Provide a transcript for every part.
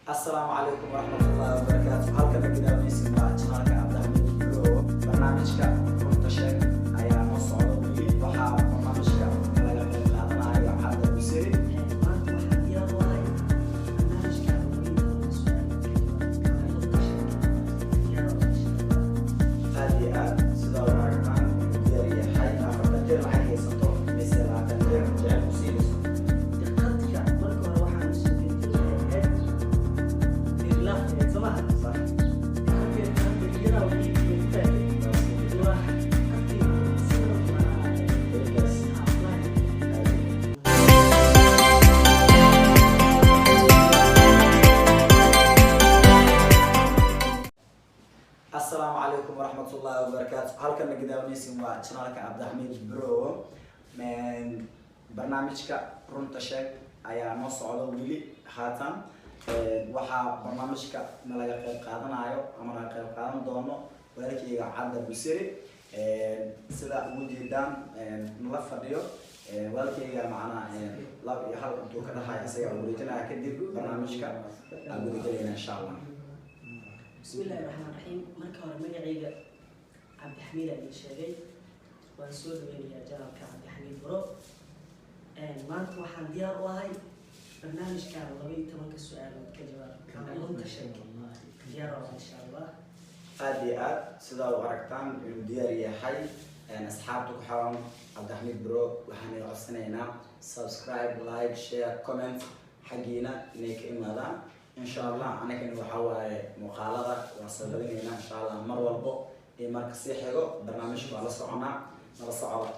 السلام عليكم ورحمة الله وبركاته. halkan gudaha meesha channelka Cabdixamiid Bro barnaamijka runta sheeg ayaa noo socda weli waxa barnaamijka laga qeyb qaadanayo Cabdi Busiri maanta waxaan diyaar u ahay barnaamijka هذه sida aragtaan diyaar yahay afarta jeer waxay haysato mise labaatan jeer jecel u siinayso diqadka marka hore waxaan soo geliyay صح السلام عليكم ورحمة الله وبركاته. halkan gudaha meesha channelka Cabdixamiid Bro من barnaamijka runta sheeg ayaa noo socda weli haatan waxaa barnaamijka nalaga qeyb qaadanayo ama naga qeyb qaadan doono walaalkayga Cabdi Busiri sida ugu jeedaan nala fadhiyo walaalkayga macnaha lab iyo hal intuu ka dhaxay isaga wareejinaya kadib barnaamijka aan gudagelayna insha Allah. بسم الله الرحمن الرحيم marka hore magacayga Cabdixamiid ayaa sheegay waan soo dhaweynaya channelka Cabdixamiid Bro maanta waxaan diyaar u ahay barnaamijka 12 su'aalood ka jawaab runta sheeg diyaar u ah insha Allah aad iyo aad sida u aragtaan inuu diyaar yahay asxaabta ku xiran Cabdixamiid Bro waxaan codsanaynaa subscribe like share comment xagiina inay ka imaadaan إن شاء الله أنا كن وحوي مقالة وصدقني إن شاء الله مر والبو مركزي حلو برنامج على صعنا على صعبة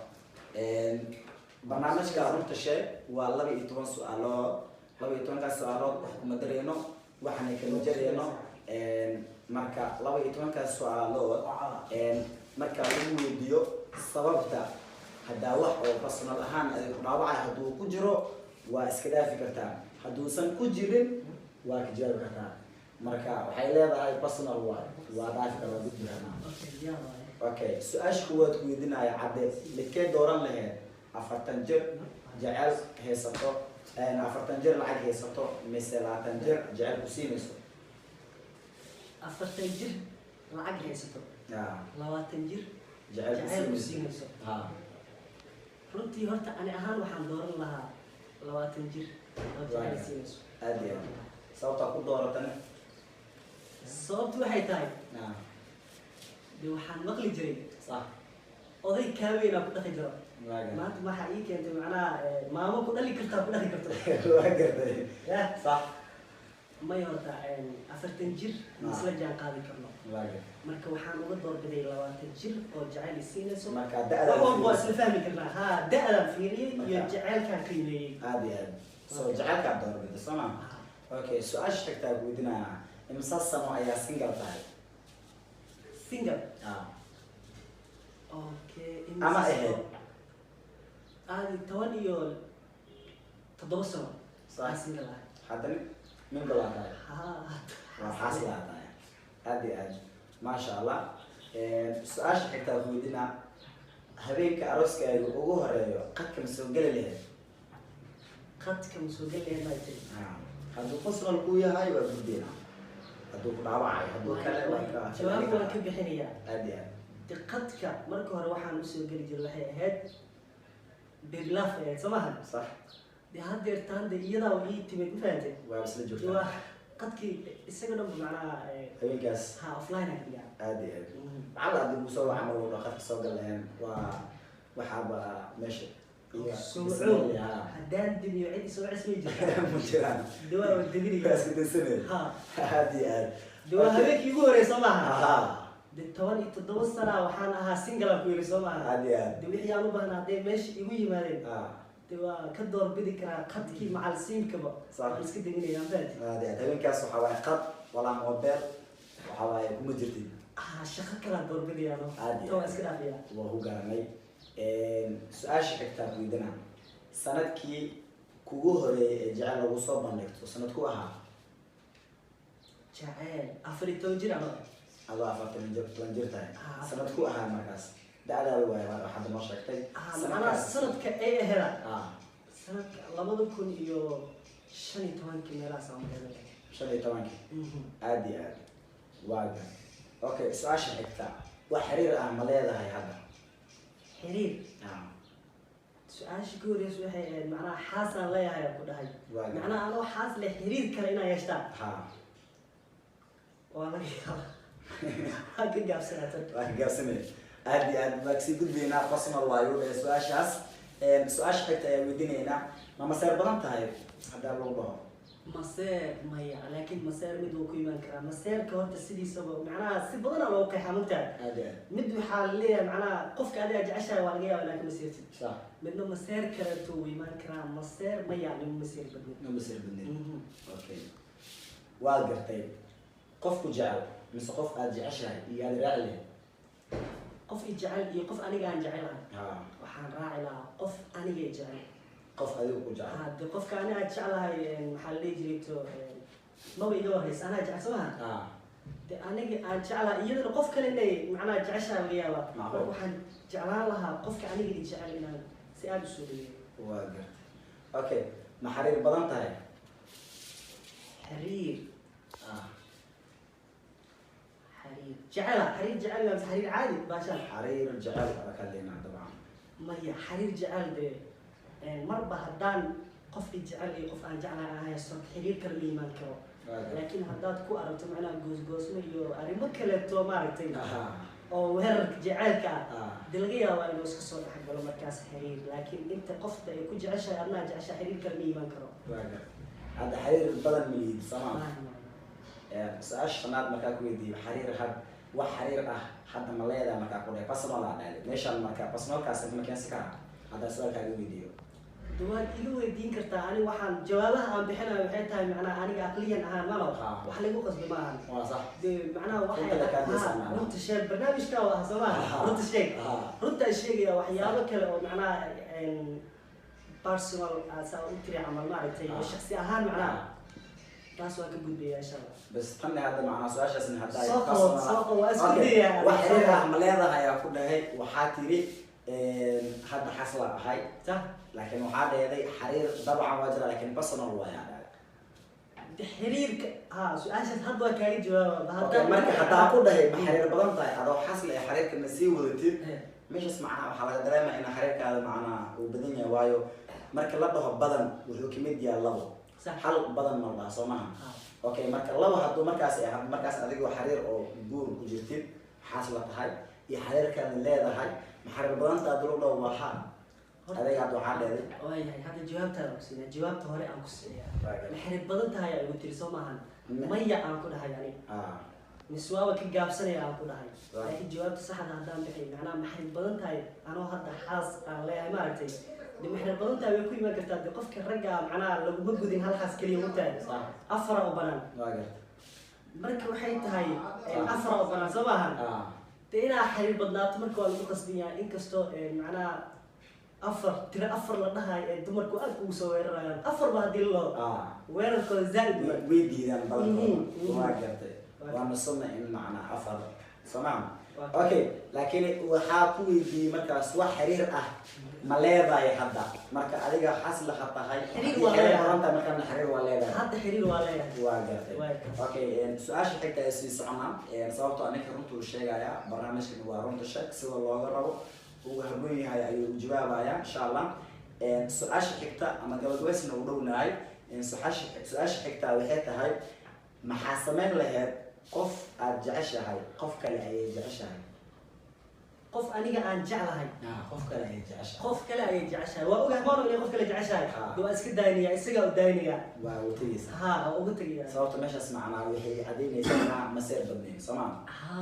برنامج كارون تشي والله بيتون سؤالات لو بيتون كسؤالات وحكم درينه وحنا كنجرينه مركا لو بيتون كسؤالات مركا لو فيديو صوبته هذا واحد بس الأهم رابعة هدو كجرو واسكدا فكرتان هدو سن كجرين وكجار كذا مركا وحيلة هاي personal واي وضعف كذا بدنا أوكي سؤال شو تقولنا يا عبد لكي دوران له أفرتنجر جعل هي سطو أفرتنجر العج هي سطو مثل أفرتنجر جعل بسيمسو أفرتنجر العج هي سطو لواتنجر جعل بسيمسو ها runtii horta ani ahaan waxaan dooran lahaa 20 jir oo jecel siinayso أدي صوت أقول دورة تاني sababtu waxay tahay de waxaan maqli jiray صح oday kaaweena ku dhaqi jiro واجد maanta waxa ii keentay macnaha maamo ku dhali kartaa ku dhaqi karto واجد صح may horta 40 jir isla jaan qaadi karno واجد marka waxaan uga doorbiday 20 jir oo jecel siinayso marka da'da oo isla fahmi karnaa ha da'da fiiriyay iyo jecelka qiimeeyay عادي عادي سو جعلك عبد الرب سمع اوكي سؤال شكتك ودنا امساسا يا سينجل تاعي single okay اما ايه هذه توانيو تدوسو صح single حدني من بلاطاي ها حاصل هذا هذه عادي ما شاء الله سؤال شكتك ودنا هبيك عروسك ugu horeeyo qadka soo gali lahayd qadka soo gali lahayd hadduu qosol ku yahay waa gudbina hadduu ku dhaawacay hadduu kale waa jawaab waan ka bixinaya aad qadka marka hore waxaan u soo gali jiray waxay ahayd bilaf samaha صح de hadeer taande iyada oo ii timid u fahamtay waa isla joogtaa qadkii isaga dhan macnaha habeenkaas ha offline ah aad macalla haddii uu soo camal uu qadka soo galeen waa waxaaba meesha haddaan dibiyo cid soo cismay jirta ma jiraan dawaa oo dibiriga iska dansanay ha aad dawaa habeenkii ugu horeysa maaha ha de 17 sano waxaan ahaa single ku yiri soo maaha aad de wixii aan u baahnaa hadday meesha igu yimaadeen ha de waa ka doorbidi karaa qadkii macal siinkaba waan iska deginayaan baad aad habeenkaas waxa waaye qad wala mobile waxa waaye kuma jirtid shaqo kala doorbidayaan oo iska dhaafiya waa ku garanay su-aasha xigtaa weydana sanadkii kugu horeeyay ee jecel lagu soo bandhigto sanadku ahaa jacayl 14 jir ama adoo 40 jir tahay sanadku ahaa markaas da'daada waay waxaad noo sheegtay sanadka ay aheeda sanadka 2015 meelahaas aan shan iyo tobankii aad iyo aad waaga okay su-aasha xigta wax xiriir ah ma leedahay hadda xiriir su-aasha ka horeysa waxay ahayd macnaha xaasaan leeyahay ku dhahay macnaha anoo xaas leh xiriir kale inaa yeeshtaa waa laga yaabaa waa ka gaabsanata waa ka gaabsanay aad iyo aad baa kasii gudbaynaa personal waayo su-aashaas su-aasha xigta ayaa weydiinaynaa ma maseer badan tahay haddaa lagu dhaho maseer maya laakiin maseer mid wuu ku imaan karaa maseerka horta sidiisaba macnaha si badana loogu qeexaa mugtahay aad iyo aad mid waxaa leeyahay macnaha qofka adiga jeceshahay waa laga yaaba laakiin maseertid sax midna maseer kaleeto wuu imaan karaa maseer maya nima maseer badneed ma maseer badneed okay waa gartay qofku jecel mise qof aad jeceshahay iyo aad raaci lahayd qof i jecel iyo qof aniga aan jecelahay haa waxaan raaci lahaa qof aniga jecel qof adigu ku jecel de qofka aniga jecelahay maxaa la dhihi jiray to maba iga warhaysa anaa jecel soo maha haa de aniga aan jecelahay iyadana qof kale inay macnaha jeceshaa laga yaabaa Macquul. waxaan jeclaan lahaa qofka aniga i jecel inaan si aada u soo dhaweeyo waa gartay okay ma xiriir badan tahay xiriir ah xiriir jecela xiriir jecel mise xiriir caadi baashaan xiriir jecel baa ka hadlaynaa dabcan maya xiriir jecel de marba haddaan qof i jecel iyo qof aan jeclahay aan haysto xiriir kale ma imaan karo waa gartay laakiin haddaad ku aragto macnaha goosgoosmo iyo arrimo kaleeto maaragtay aha oo weerarka jaceylka ah ah dee laga yaabaa inuu iska soo dhexgalo markaas xiriir laakiin inta qofta ay ku jeceshahay adnaa jeceshahay xiriir kale ma imaan karo waa gartay hadda xiriir badan ma yihid samaa su-aasha shanaad markaa ku weydiiyo xiriir had wax xiriir ah hadda ma leedahay markaa ku dhahay personal aa dhahday meeshaan markaa personalkaas ma keensi karaa hadda su-aalkaaga weydiiyo de waad iga weydiin kartaa ani waxaan jawaabaha aan bixinayo waxay tahay macnaha aniga aqliyan ahaan malo wax lagu qasbi ma ahan waa sax de macnaha Runta la kaadiyeysa waxay macnaha. runta sheeg barnaamijka waa soo maha runta sheeg runta sheegaya waxyaabo kale oo macnaha personal saa u tiri camal maaragtay shaksi ahaan macnaha taas waa ka gudbaya insha allah bas tanna hadda macnaa su-aashaasna hadda ay soo personal qabo waa isku Okay, dayaa wax xiriir ah ma leedahay ayaa ku dhahay waxaa tiri hadda xasla ahay ta laakiin waxaa dheeday xiriir dabcan waa jira laakiin personal waayaa dhahay de xiriirka ha su-aashaas hadda waa kaaga jawaaba okay marka haddaa ku dhahay ma xiriir badan tahay adoo xasla ee xiriirka ma sii wadatid meeshaas macnaha waxaa laga dareemaya in xiriirkaada macnaha uu badan yahay waayo marka la dhaho badan wuxuu kamid yahay labo sax hal badan ma la dhaha soo maha okay marka laba hadduu markaas adigoo xiriir oo guur ku jirtid xaas la tahay iyo xiriirkaada leedahay ma xiriir badanta aduu dhaho waa xaal adiga hadda waxaa dheeday waayahay hadda jawaabtaada ku siinaa jawaabta hore aan ku siiyaa ma xiriir badan tahay aa igu tiri soo maahan maya aan ku dhahay ani mise waaba ka gaabsanaya aan ku dhahay laakiin jawaabta saxda haddaan bixay macnaha ma xiriir badan tahay anoo hadda xaas aan leeyahay maaragtay de ma xiriir badan tahay way ku imaan kartaa de qofka ragga macnaha laguma gudin hal xaas keliya mugtahay afara oo banaan waa gartay marka waxay tahay afara oo banaan soo maahan de inaa xiriir badnaato marka waa lagu qasbin yahay inkastoo macnaha tira afar la dhahayo ee dumarku aad kugu soo weerarayaan afarba haddii loo weerarkooda zaaid way diidaan badankooda waa gartay waana sunna in macnaa afar somaa okay laakiin waxaa ku weydiiyey markaas wax xiriir ah ma leedahay hadda marka adiga xasla ha tahay Xiriir waa leedahay. badanta markana xiriir waa leedahay hadda xiriir waa leeyahay waa gartay okay su-aasha xigta ee sii soconaa sababtoo ninka runtuu sheegaya barnaamijkan waa runta sheeg sida looga rabo uu haboon yahay ayuu jawaabaya insha allah su-aasha xigta ama gabagabaysna u dhownahay su-aasha xigta waxay tahay maxaa samayn lahayd qof aad jeceshahay qof kale ayay jeceshahay qof aniga aan jeclahay qof kale ayay jeceshahay qof kale ayay jeceshahay waa ogahay maanu inay qof kale jeceshahay de waa iska daynaya isagaa u daynaya waa u tegeysa ha waa uga tegaya sababta meeshaas macnaa waxay cadaynaysaa inaa maseer badnayn soo maa ha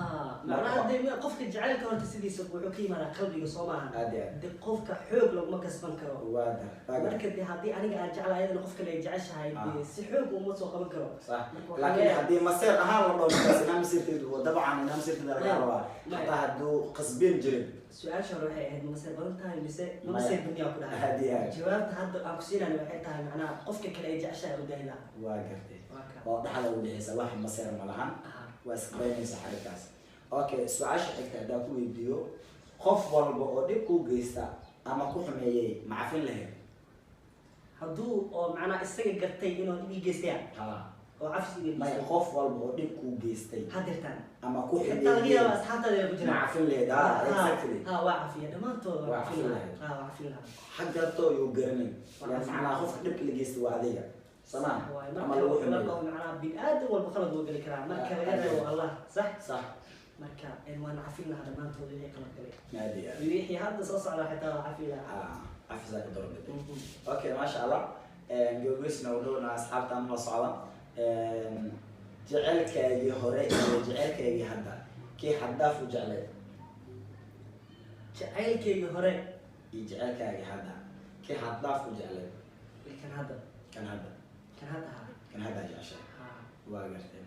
macnaha de qofka jacaylka horta sidiisa wuxuu ka yimaadaa qalbiga soo maaha aad iyo aad de qofka xoog laguma kasban karo waa dar marka de haddii aniga aan jeclahay ayadana qof kale ay jeceshahay de si xoog uma soo qaban karo صح لكن هدي مسير أهم والله بس أنا مسير تدو طبعا أنا مسير تدو أنا روا حتى هدو قصبين جرب su-aasha hore waxay ahayd ma masir badan tahay mise ma masir bunyaa ku dhahay هدي هاي jawaabta hadda aan ku siinayna waxay tahay macnaha qofka kale ay jeceshahay u dayla واقفتي واضح هذا ودي حساب واحد مسير ملهان واسكبين يسحر كاس أوكي السؤال شكلك هذا كل فيديو خوف والله أودي كل جيستا أما كل حمية معفن له hadduu oo macnaha isaga gartay inuu ii geystayaan ها oo oo cafsiga ما يخوف والبودي كوجيستي hadirtaan أما كوح inta laga yaabo asxaabtada ay ku jiraan معفن لي دا exactly waa cafiya dhamaantooda waa cafin waa cafin حاجة تو يوجرني يعني معناها خوف دبك اللي جيست وعدية سمع أما لو وحنا معناها بنادم والبخلد وقال كلام مركا laga reebo Allah صح marka in waan cafin lahaa dhamaantooda inay kala galay نادي wixii hadda soo socda xitaa cafin lahaa عفزك ضربتي اوكي ما شاء الله جوجسنا ولونا اصحابتنا ما صعبه جعلك يا هوري جعلك يا هدا كي حداف وجعلك jacaylkayga hore يجعلك يا هدا كي حداف وجعلك kan hadda كان هذا كان هذا جاشا واقرتي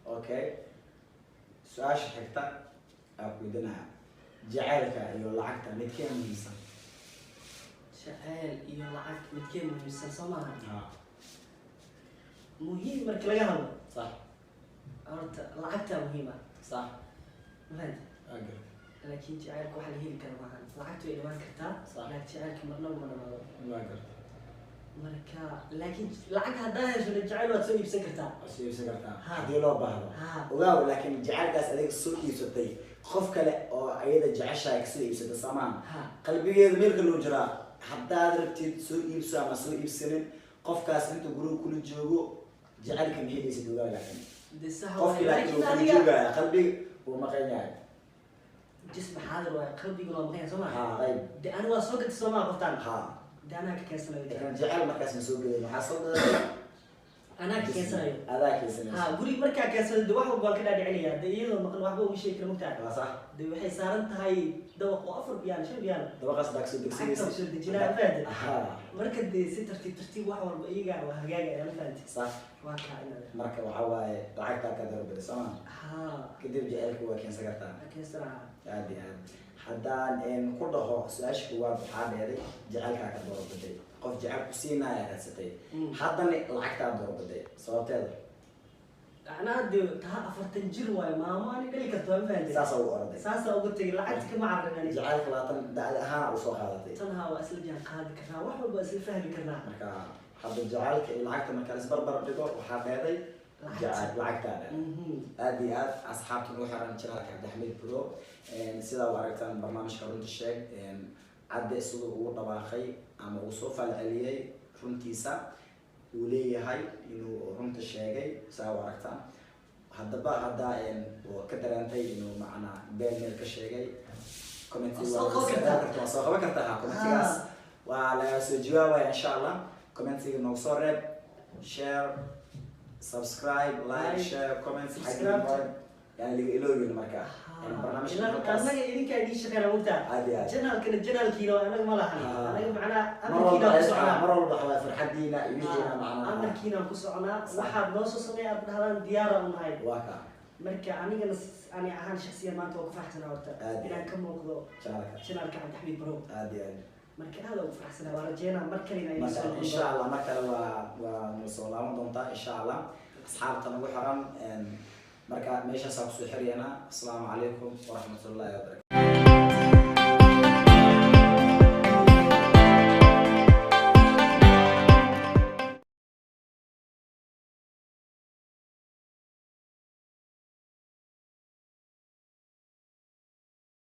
اوكي سؤال حكتا اكودنا جعلك يا لعقتها متكين ميسا jacayl iyo lacag midkeen muhiimsan soo maaha muhiim marka laga hadlo صح horta lacagta muhiim ah صح mafahanta اقرا laakiin jacaylka waxa la heli kara maahan lacagtu way dhimaan kartaa laakiin jacaylka marna uma dhamaado واقرا marka laakiin lacag haddaa hesho jacayl waad soo iibsan kartaa سيب سكرتا هدي لو باهو وقاو لكن جعلك أديك سوق يسوتي خوف كلا أو أيضا جعشة يكسر يسوت السمان قلبي يد ملك الوجرا حتى دربتي سوق يبسوا ما سوق يبسنين خوف كاس أنتو قولوا كل جوجو جعلك مهدي يسوت وقاو لكن خوف كلا كل جوجا قلبي وما قيناه جسم حاضر وقلبي يقول ما قيناه سما طيب ده أنا واسوق السما قفتان ده أنا كيسنا لكن جعل مركز مسوق اللي محصل أنا كيسنا هذا كيسنا قولي مركا كيسنا ده واحد قال كده عليا ده يلا ما كان واحد هو شيء كلام تاني صح ده وحي صارت هاي دوق وأفر بيان شو بيان دوق قصدك سودك حتى شو بدي جلال فاد مركز دي ستر ترتيب واحد ويجا وهجاجا يعني فهمت صح واقع أنا مركب وحواي لعقتها كذا ربنا سمان كده جعلك هو كان سكرتها كيسنا عادي haddaan ku dhaho su-aashku waa maxaa dheeray jacaylkaa ka doorabaday qof jacayl ku siinaya radsatay haddana lacagtaa doorabaday sababteeda أنا أدي تها أفرتن جروا ما أنا قلي كتبان فهمت ساسا وأرضي ساسا قلت لك لعبت كم عرنا يعني جعلك لا تن ها وصو خالتي تنها وأسل جان قاد كنا واحد بأسل فهم كنا مركا حد جعلك لعقت مكان بربر دقو وحابيدي جعل لعقتها أدي أصحابك وحرن جعلك عبد الحميد برو سيدا واركتان برنامج كرونت الشيخ عدى سلو وطباخي أما وصوف العليي رنتيسا وليه إنه رنت الشيء سوا عرفتان هذا بقى هذا وكدر أنتي إنه معنا بين الكشيء كومنتي وصوخ كرتها كومنتي وعلى سجوا إن شاء الله كومنتي نوصل شير سبسكرايب لايك شير كومنتي يعني اللي يلوي المركا برنامج أنا إذا كان يديش كنا مبتع جنال كيلو أنا ما لحن أنا معنا أنا كيلو كسرنا مرة بحوا فرحدينا يجينا معنا أنا كيلو كسرنا واحد نص سنة قبل هذا ديارة من هاي واقع مركا أنا عن شخصيا ما توقف أحسن أورتا إلى كم موضوع شنال كعب تحميد برو عادي مركا هذا وقف أحسن ورجينا مركا إن شاء الله مركا ونوصل لهم إن شاء الله أصحابنا وحرام مركا ميشا ساكسو حرينا السلام عليكم ورحمة الله وبركاته